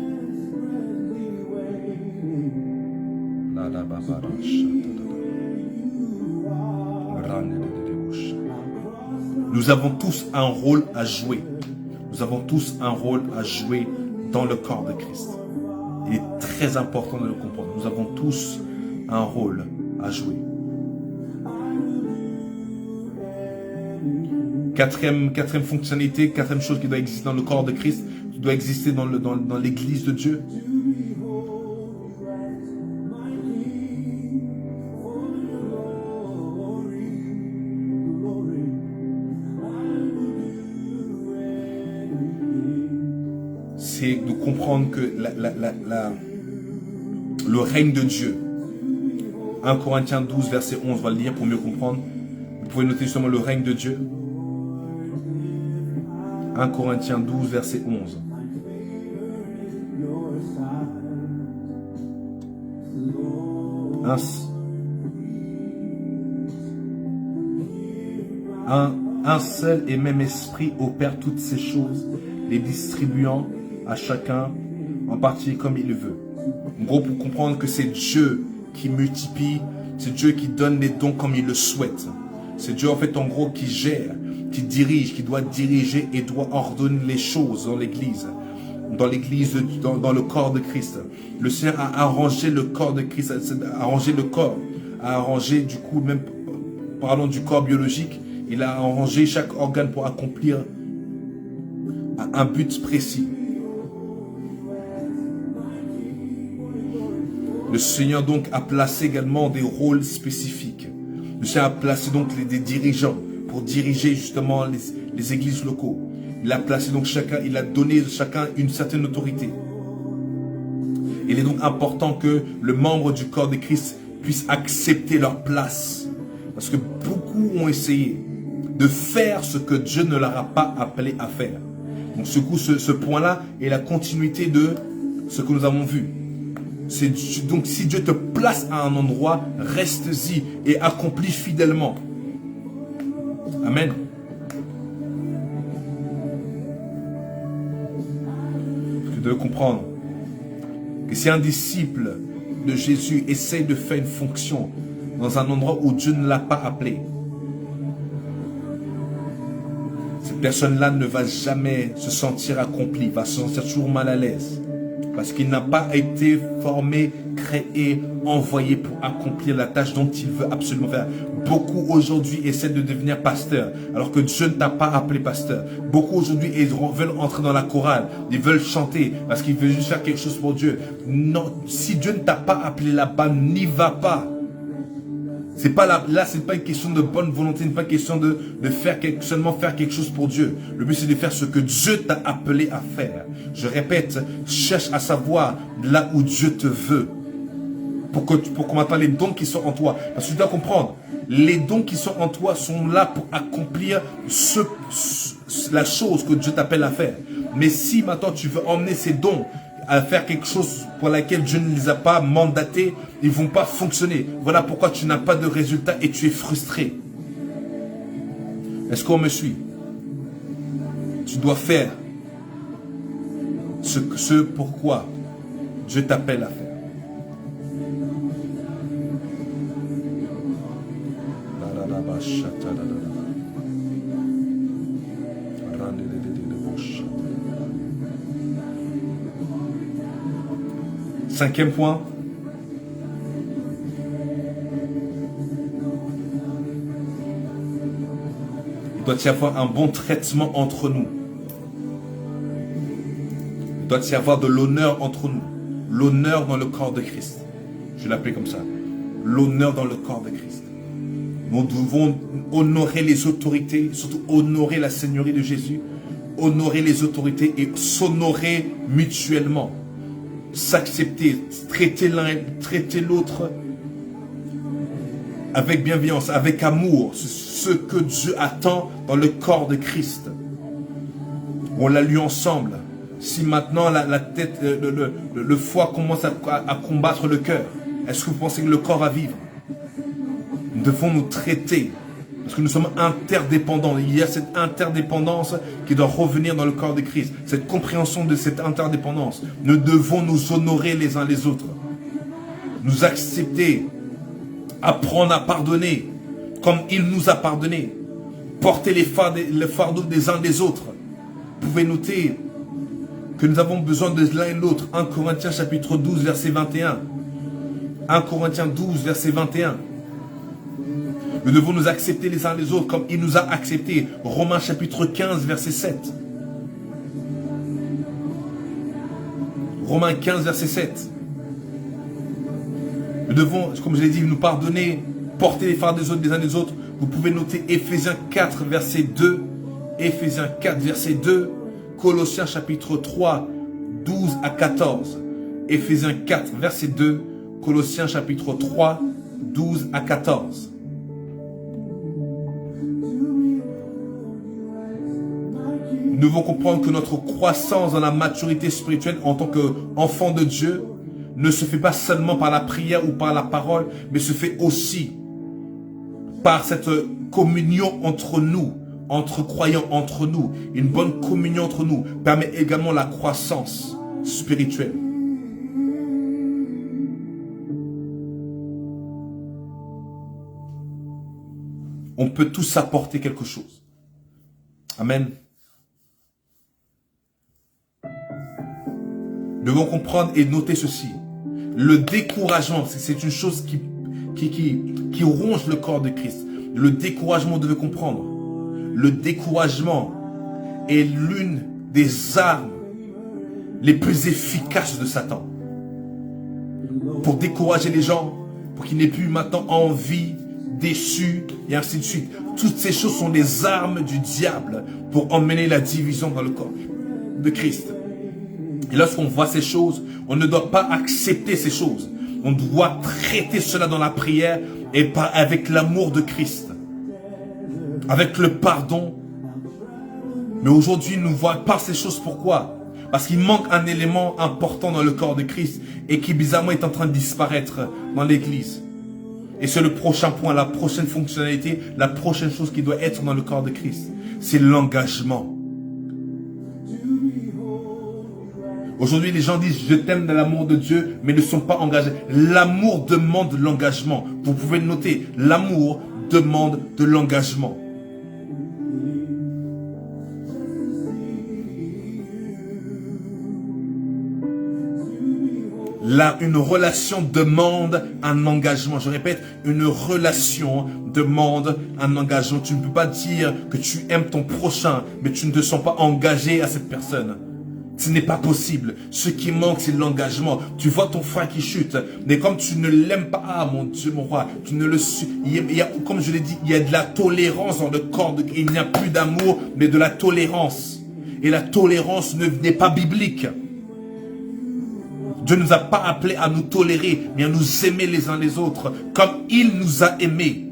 Nous avons tous un rôle à jouer. Nous avons tous un rôle à jouer dans le corps de Christ. Il est très important de le comprendre. Nous avons tous un rôle à jouer. Quatrième fonctionnalité, quatrième chose qui doit exister dans le corps de Christ, qui doit exister dans l'église de Dieu. C'est de comprendre que le règne de Dieu, 1 Corinthiens 12, verset 11, on va le lire pour mieux comprendre. Vous pouvez noter justement le règne de Dieu. 1 Corinthiens 12, verset 11. Un seul et même esprit opère toutes ces choses, les distribuant à chacun en partie comme il le veut. En gros, pour comprendre que c'est Dieu qui multiplie, c'est Dieu qui donne les dons comme il le souhaite. C'est Dieu en fait en gros qui gère, qui dirige, qui doit diriger et doit ordonner les choses dans l'église, dans le corps de Christ. Le Seigneur a arrangé le corps de Christ, a arrangé le corps, a arrangé du coup, même parlons du corps biologique, il a arrangé chaque organe pour accomplir à un but précis. Le Seigneur donc a placé également des rôles spécifiques. Le Seigneur a placé donc des dirigeants pour diriger justement les églises locaux. Il a placé donc chacun, il a donné chacun une certaine autorité. Il est donc important que le membre du corps de Christ puisse accepter leur place. Parce que beaucoup ont essayé de faire ce que Dieu ne leur a pas appelé à faire. Donc ce point-là est la continuité de ce que nous avons vu. Donc si Dieu te place à un endroit, reste-y et accomplis fidèlement. Amen. Tu dois comprendre que si un disciple de Jésus essaye de faire une fonction dans un endroit où Dieu ne l'a pas appelé, cette personne-là ne va jamais se sentir accomplie, va se sentir toujours mal à l'aise. Parce qu'il n'a pas été formé, créé, envoyé pour accomplir la tâche dont il veut absolument faire. Beaucoup aujourd'hui essaient de devenir pasteur, alors que Dieu ne t'a pas appelé pasteur. Beaucoup aujourd'hui veulent entrer dans la chorale, ils veulent chanter, parce qu'ils veulent juste faire quelque chose pour Dieu. Non, si Dieu ne t'a pas appelé là-bas, n'y va pas. C'est pas là, c'est pas une question de bonne volonté, c'est pas une question de seulement faire quelque chose pour Dieu. Le but c'est de faire ce que Dieu t'a appelé à faire. Je répète, cherche à savoir là où Dieu te veut. Pour qu'on m'attende les dons qui sont en toi. Parce que tu dois comprendre, les dons qui sont en toi sont là pour accomplir la chose que Dieu t'appelle à faire. Mais si maintenant tu veux emmener ces dons à faire quelque chose pour laquelle Dieu ne les a pas mandatés, ils ne vont pas fonctionner. Voilà pourquoi tu n'as pas de résultat et tu es frustré. Est-ce qu'on me suit? Tu dois faire ce pourquoi Dieu t'appelle à faire. Cinquième point. Il doit y avoir un bon traitement entre nous. Il doit y avoir de l'honneur entre nous. L'honneur dans le corps de Christ. Je vais l'appeler comme ça. L'honneur dans le corps de Christ. Nous devons honorer les autorités, surtout honorer la Seigneurie de Jésus, honorer les autorités et s'honorer mutuellement. S'accepter, traiter l'un, traiter l'autre avec bienveillance, avec amour, ce que Dieu attend dans le corps de Christ. On l'a lu ensemble. Si maintenant la tête, le foie commence à combattre le cœur, est-ce que vous pensez que le corps va vivre? Nous devons nous traiter, parce que nous sommes interdépendants. Il y a cette interdépendance qui doit revenir dans le corps de Christ. Cette compréhension de cette interdépendance. Nous devons nous honorer les uns les autres. Nous accepter, apprendre à pardonner, comme il nous a pardonné. Porter les fardeaux des uns des autres. Vous pouvez noter que nous avons besoin de l'un et l'autre. 1 Corinthiens chapitre 12 verset 21. 1 Corinthiens 12 verset 21. Nous devons nous accepter les uns les autres comme il nous a acceptés. Romains chapitre 15 verset 7. Romains 15 verset 7. Nous devons, comme je l'ai dit, nous pardonner, porter les fardeaux des autres des uns des autres. Vous pouvez noter Éphésiens 4 verset 2. Éphésiens 4 verset 2. Colossiens chapitre 3 12 à 14. Éphésiens 4 verset 2. Colossiens chapitre 3 12 à 14. Nous devons comprendre que notre croissance dans la maturité spirituelle en tant qu'enfant de Dieu ne se fait pas seulement par la prière ou par la parole, mais se fait aussi par cette communion entre nous, entre croyants entre nous. Une bonne communion entre nous permet également la croissance spirituelle. On peut tous apporter quelque chose. Amen. Nous devons comprendre et noter ceci. Le découragement, c'est une chose qui ronge le corps de Christ. Le découragement, vous devez comprendre. Le découragement est l'une des armes les plus efficaces de Satan pour décourager les gens, pour qu'ils n'aient plus maintenant envie, déçus et ainsi de suite. Toutes ces choses sont des armes du diable pour emmener la division dans le corps de Christ. Et lorsqu'on voit ces choses, on ne doit pas accepter ces choses. On doit traiter cela dans la prière et avec l'amour de Christ, avec le pardon. Mais aujourd'hui, nous ne voyons pas ces choses. Pourquoi? Parce qu'il manque un élément important dans le corps de Christ et qui bizarrement est en train de disparaître dans l'église. Et c'est le prochain point, la prochaine fonctionnalité, la prochaine chose qui doit être dans le corps de Christ. C'est l'engagement. Aujourd'hui, les gens disent « je t'aime dans l'amour de Dieu », mais ne sont pas engagés. L'amour demande l'engagement. Vous pouvez le noter, l'amour demande de l'engagement. Là, une relation demande un engagement. Je répète, une relation demande un engagement. Tu ne peux pas dire que tu aimes ton prochain, mais tu ne te sens pas engagé à cette personne. Ce n'est pas possible. Ce qui manque, c'est l'engagement. Tu vois ton frère qui chute, mais comme tu ne l'aimes pas, ah mon Dieu, mon roi, tu ne le suis. Comme je l'ai dit, il y a de la tolérance dans le corps. Il n'y a plus d'amour, mais de la tolérance. Et la tolérance n'est pas biblique. Dieu ne nous a pas appelés à nous tolérer, mais à nous aimer les uns les autres, comme il nous a aimés.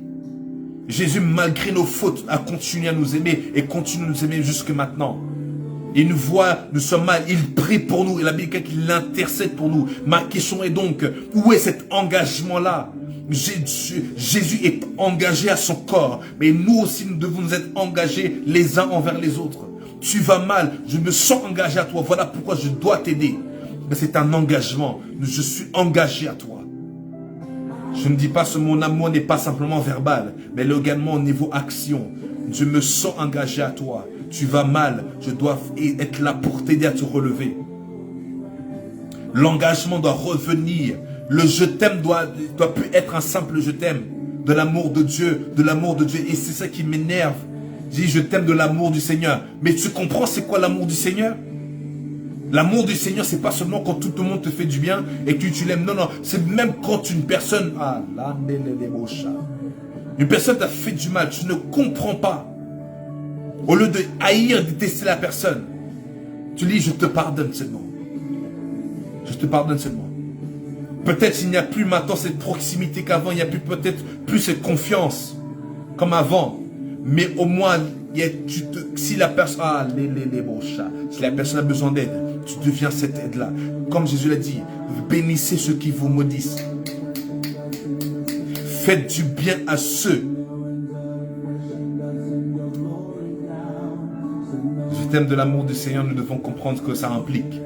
Jésus, malgré nos fautes, a continué à nous aimer et continue à nous aimer jusque maintenant. Il nous voit, nous sommes mal, il prie pour nous. Et la Bible dit qu'il intercède pour nous. Ma question est donc, où est cet engagement-là? Jésus est engagé à son corps. Mais nous aussi, nous devons nous être engagés les uns envers les autres. Tu vas mal, je me sens engagé à toi. Voilà pourquoi je dois t'aider. C'est un engagement. Je suis engagé à toi. Je ne dis pas que mon amour n'est pas simplement verbal, mais également au niveau action. Je me sens engagé à toi. Tu vas mal, je dois être là pour t'aider à te relever. L'engagement doit revenir. Le je t'aime doit plus être un simple je t'aime. De l'amour de Dieu, de l'amour de Dieu. Et c'est ça qui m'énerve. Je dis je t'aime de l'amour du Seigneur. Mais tu comprends c'est quoi l'amour du Seigneur? L'amour du Seigneur, c'est pas seulement quand tout le monde te fait du bien et que tu l'aimes. Non, non, c'est même quand une personne... Une personne t'a fait du mal, tu ne comprends pas. Au lieu de haïr, détester la personne, tu dis, je te pardonne seulement. Je te pardonne seulement. Peut-être il n'y a plus maintenant cette proximité qu'avant, il n'y a peut-être plus cette confiance comme avant. Mais au moins, si la personne... si la personne a besoin d'aide, tu deviens cette aide-là. Comme Jésus l'a dit, bénissez ceux qui vous maudissent. Faites du bien à ceux. Je t'aime de l'amour du Seigneur, nous devons comprendre ce que ça implique.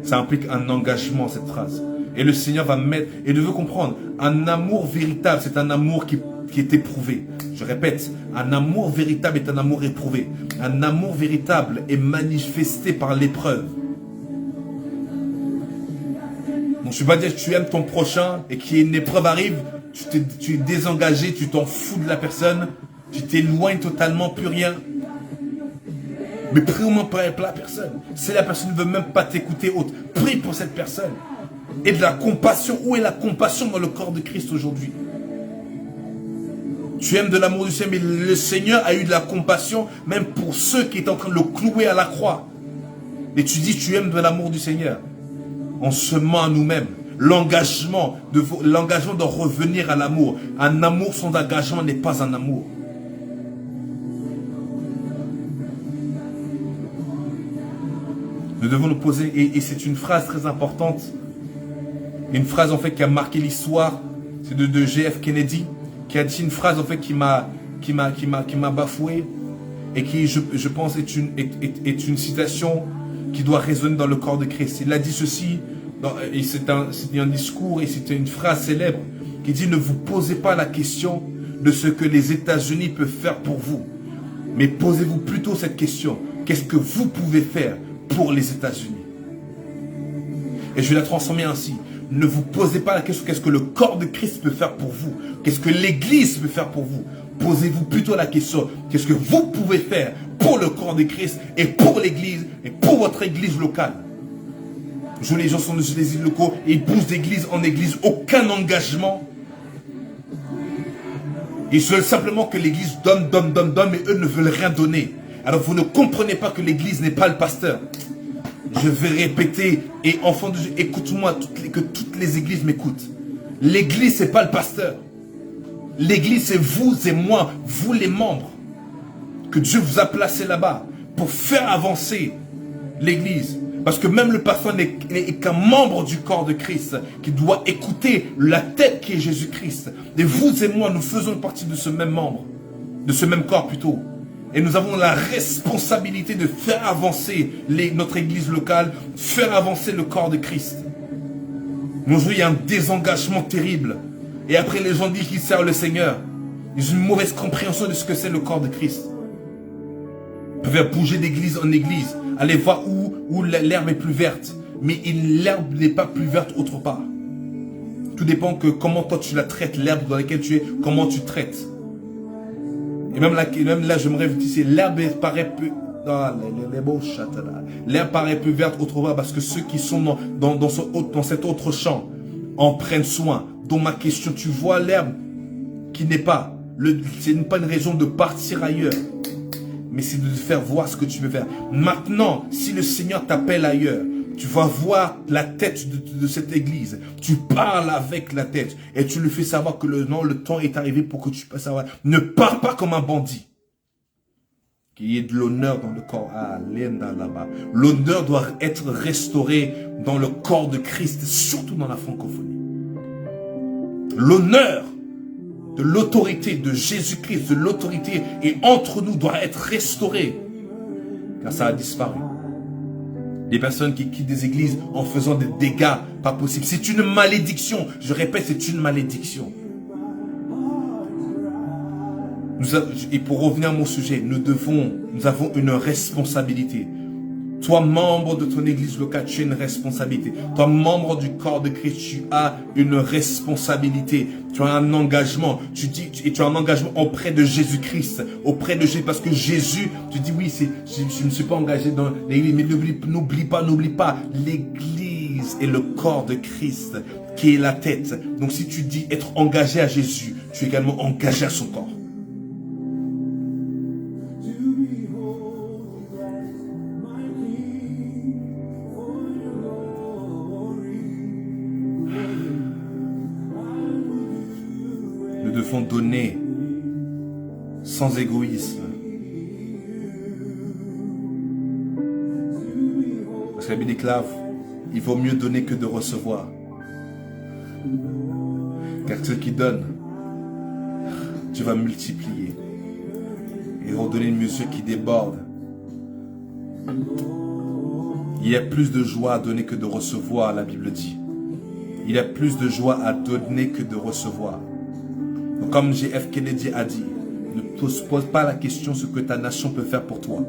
Ça implique un engagement, cette phrase. Et le Seigneur va mettre, et nous devons comprendre, un amour véritable, c'est un amour qui est éprouvé. Je répète, un amour véritable est un amour éprouvé. Un amour véritable est manifesté par l'épreuve. Donc je ne vais pas dire que tu aimes ton prochain et qu'une épreuve arrive, tu es désengagé, tu t'en fous de la personne, tu t'éloignes totalement, plus rien. Mais prie au moins pour la personne. Si la personne ne veut même pas t'écouter, prie pour cette personne. Et de la compassion. Où est la compassion dans le corps de Christ aujourd'hui? Tu aimes de l'amour du Seigneur, mais le Seigneur a eu de la compassion même pour ceux qui étaient en train de le clouer à la croix. Et tu dis tu aimes de l'amour du Seigneur. On se ment à nous-mêmes. L'engagement doit revenir à l'amour. Un amour sans engagement n'est pas un amour. Nous devons nous poser, et c'est une phrase très importante, une phrase en fait qui a marqué l'histoire, c'est de J.F. Kennedy, qui a dit une phrase en fait qui m'a bafoué, et qui je pense est une citation qui doit résonner dans le corps de Christ. Il a dit ceci, c'était un discours et c'était une phrase célèbre, qui dit « Ne vous posez pas la question de ce que les États-Unis peuvent faire pour vous, mais posez-vous plutôt cette question, qu'est-ce que vous pouvez faire pour les États-Unis ?» Et je vais la transformer ainsi. Ne vous posez pas la question, qu'est-ce que le corps de Christ peut faire pour vous? Qu'est-ce que l'Église peut faire pour vous? posez-vous plutôt la question, qu'est-ce que vous pouvez faire pour le corps de Christ et pour l'église et pour votre église locale? Aujourd'hui, les gens sont dans les églises locaux et ils poussent d'église en église, aucun engagement. Ils veulent simplement que l'église donne, mais eux ne veulent rien donner. Alors vous ne comprenez pas que l'église n'est pas le pasteur. Je vais répéter, et enfants de Dieu, écoute-moi, que toutes les églises m'écoutent. L'église, c'est pas le pasteur. L'église, c'est vous et moi, vous les membres, que Dieu vous a placés là-bas pour faire avancer l'église. Parce que même le pasteur n'est qu'un membre du corps de Christ qui doit écouter la tête qui est Jésus-Christ. Et vous et moi, nous faisons partie de ce même membre, de ce même corps plutôt. Et nous avons la responsabilité de faire avancer notre église locale, faire avancer le corps de Christ. Aujourd'hui, il y a un désengagement terrible. Et après, les gens disent qu'ils servent le Seigneur. Ils ont une mauvaise compréhension de ce que c'est le corps de Christ. Ils peuvent bouger d'église en église, aller voir où l'herbe est plus verte. Mais l'herbe n'est pas plus verte autre part. Tout dépend que comment toi tu la traites, l'herbe dans laquelle tu es, comment tu traites. Et même là j'aimerais vous dire, l'herbe paraît peu... L'herbe paraît plus verte autre part parce que ceux qui sont dans cet autre champ en prennent soin. Donc ma question, tu vois l'herbe qui n'est pas... Ce n'est pas une raison de partir ailleurs. Mais c'est de faire voir ce que tu veux faire. Maintenant, si le Seigneur t'appelle ailleurs, tu vas voir la tête de cette église. Tu parles avec la tête. Et tu lui fais savoir que le temps est arrivé pour que tu puisses savoir. Ne pars pas comme un bandit. Qu'il y ait de l'honneur dans le corps. Ah, là-bas. L'honneur doit être restauré dans le corps de Christ, surtout dans la francophonie. L'honneur de l'autorité de Jésus-Christ, de l'autorité et entre nous doit être restauré. Car ça a disparu. Des personnes qui quittent des églises en faisant des dégâts, pas possible. C'est une malédiction. Je répète, c'est une malédiction. Et pour revenir à mon sujet, nous avons une responsabilité. Toi, membre de ton église locale, tu as une responsabilité. Toi, membre du corps de Christ, tu as une responsabilité. Tu as un engagement. Tu as un engagement auprès de Jésus-Christ. Auprès de Jésus. Parce que Jésus, tu dis oui, je ne suis pas engagé dans l'église. Mais n'oublie pas. L'église est le corps de Christ qui est la tête. Donc si tu dis être engagé à Jésus, tu es également engagé à son corps. Donner sans égoïsme. Parce que la Bible déclare, il vaut mieux donner que de recevoir. Car ceux qui donnent, tu vas multiplier. Et redonner une mesure qui déborde. Il y a plus de joie à donner que de recevoir, la Bible dit. Il y a plus de joie à donner que de recevoir. Donc, comme J.F. Kennedy a dit, ne pose pas la question ce que ta nation peut faire pour toi,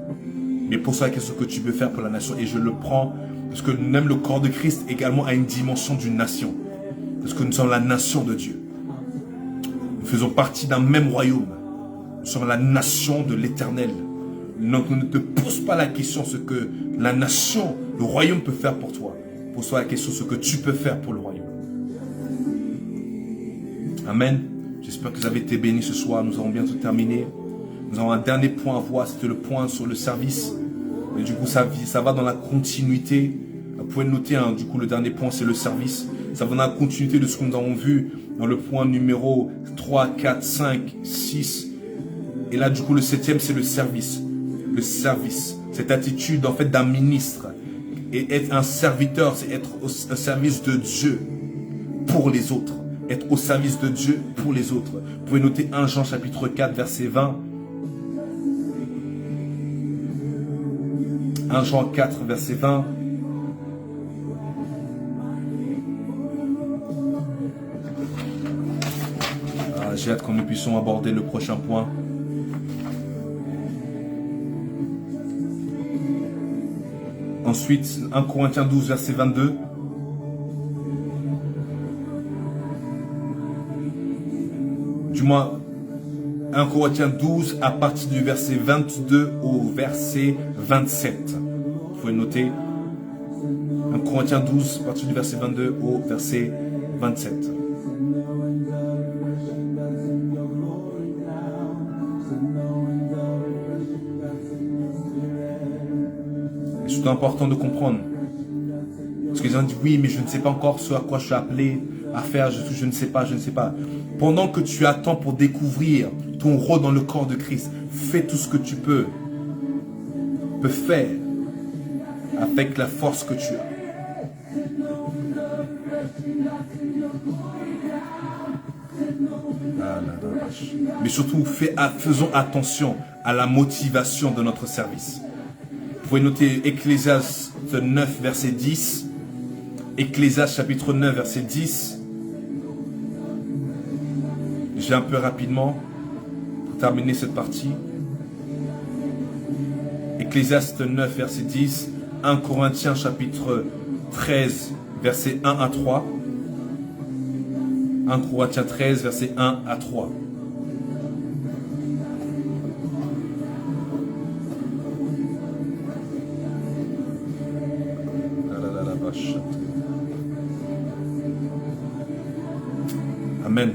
mais pose la question ce que tu peux faire pour la nation. Et je le prends parce que même le corps de Christ également a une dimension d'une nation. Parce que nous sommes la nation de Dieu. Nous faisons partie d'un même royaume. Nous sommes la nation de l'Éternel. Donc ne te pose pas la question ce que la nation, le royaume peut faire pour toi. Pose-toi la question ce que tu peux faire pour le royaume. Amen. J'espère que vous avez été bénis ce soir. Nous allons bientôt terminer. Nous avons un dernier point à voir. C'était le point sur le service. Et du coup, ça va dans la continuité. Vous pouvez noter, hein, du coup, le dernier point, c'est le service. Ça va dans la continuité de ce que nous avons vu dans le point numéro 3, 4, 5, 6. Et là, du coup, le 7e, c'est le service. Le service. Cette attitude, en fait, d'un ministre. Et être un serviteur, c'est être au service de Dieu pour les autres. Être au service de Dieu pour les autres. Vous pouvez noter 1 Jean chapitre 4 verset 20. 1 Jean 4 verset 20. J'ai hâte que nous puissions aborder le prochain point. Ensuite, 1 Corinthiens 12 verset 22. Du moins, 1 Corinthiens 12 à partir du verset 22 au verset 27. Vous pouvez noter 1 Corinthiens 12 à partir du verset 22 au verset 27. C'est important de comprendre. Parce que les gens disent oui, mais je ne sais pas encore ce à quoi je suis appelé à faire, je ne sais pas, je ne sais pas. Pendant que tu attends pour découvrir ton rôle dans le corps de Christ, fais tout ce que tu peux faire avec la force que tu as. Mais surtout, faisons attention à la motivation de notre service. Vous pouvez noter Ecclésiaste 9, verset 10. Ecclésiaste chapitre 9, verset 10. J'ai un peu rapidement pour terminer cette partie. Ecclésiaste 9, verset 10. 1 Corinthiens chapitre 13, verset 1 à 3. 1 Corinthiens 13, verset 1 à 3. Amen.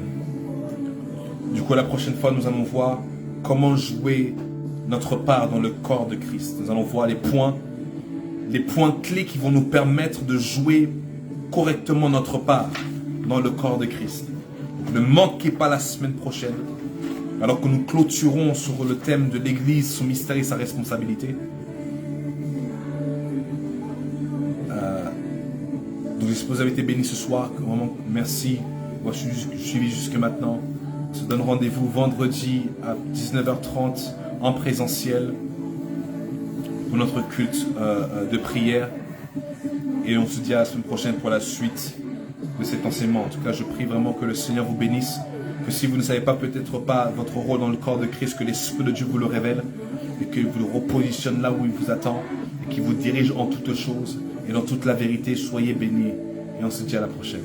Du coup, la prochaine fois, nous allons voir comment jouer notre part dans le corps de Christ. Nous allons voir les points clés qui vont nous permettre de jouer correctement notre part dans le corps de Christ. Donc, ne manquez pas la semaine prochaine, alors que nous clôturons sur le thème de l'Église, son mystère et sa responsabilité. Donc j'espère que vous avez été bénis ce soir. Vraiment, merci. Moi, je suis suivi jusque maintenant. On se donne rendez-vous vendredi à 19h30 en présentiel pour notre culte de prière. Et on se dit à la semaine prochaine pour la suite de cet enseignement. En tout cas, je prie vraiment que le Seigneur vous bénisse. Que si vous ne savez pas peut-être pas votre rôle dans le corps de Christ, que l'Esprit de Dieu vous le révèle et qu'il vous le repositionne là où il vous attend et qu'il vous dirige en toutes choses et dans toute la vérité. Soyez bénis et on se dit à la prochaine.